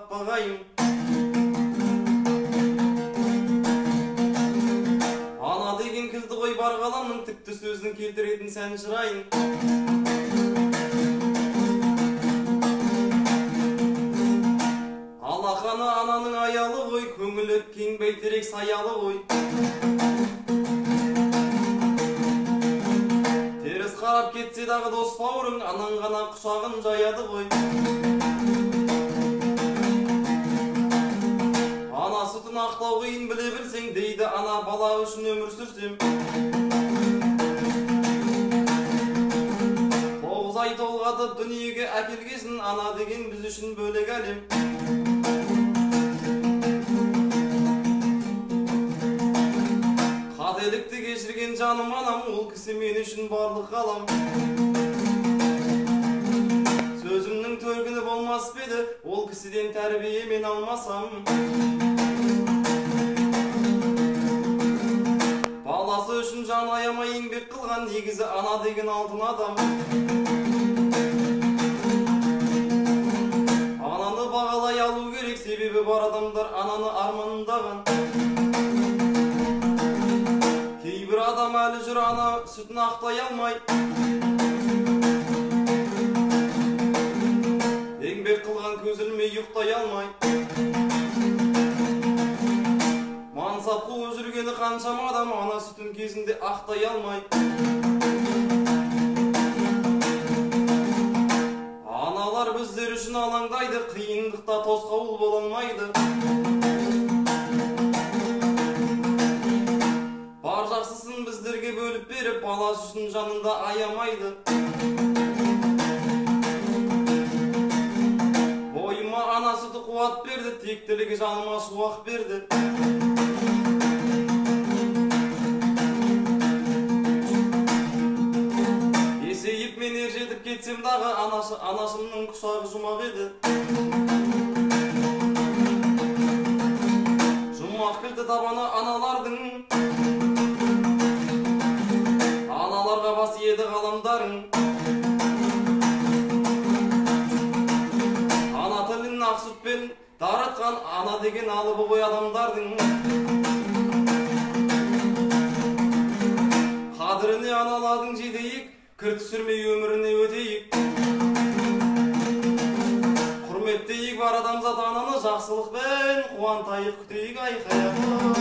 бағайым. Ана деген кілді ғой бар ғаламның, тіпті сөздің келтіретін сән шырайын. Алақаны ананың аялы ғой, көңілі кең бәйтерек саялы ғой. Теріс қарап кетсе дағы дос бауырың, анаң ғана құшағын жаяды ғой. Ана сүтін ақтау қиын біле білсең, дейді ана бала үшін өмір сүрсем. 9 ай толғады дүниеге әкелгесін, ана деген біз үшін бөлек әлем. Қателікті кешірген жаным анам, ол кісі мен үшін барлық ғалам. Сөзімнің төркіні болмас беді, ол кісіден тәрбие мен алмасам. Баласы үшін жан аямай еңбек қылған, негізі ана деген алтын адам. Ананы бағалай алу керек, себебі бар адамдар ананы армандаған. Кейбір адам әлі жүр ана сүтін ақтай алмай. Еңбек қылған көз ілмей ұйықтай алмай. Мансап қуып жүргені қаншама адам ана сүтін кезінде ақтай алмай. Аналар біздер үшін алаңдайды, қиындықта тосқауыл бола алмайды. Бар жақсысын біздерге бөліп беріп, баласы үшін жанында аямайды. Бойыма ана сүті қуат берді, тектілігі жаныма шуақ берді. Есейіп мен ержетіп кетсем дағы, анашымның құшағы жұмақ еді. Жұмақ кілті табаны аналардың, аналарға бас еді ғаламдарың. Ана тілін ақ сүтпен дарытқан, ана деген алыбы ғой адамдардың. Қадіріне аналардың жетейік, кір түсірмей өміріне өтейік. Құрметтейік бар адамзат ананы, жақсылықпен қуантайық күтейік айқайық.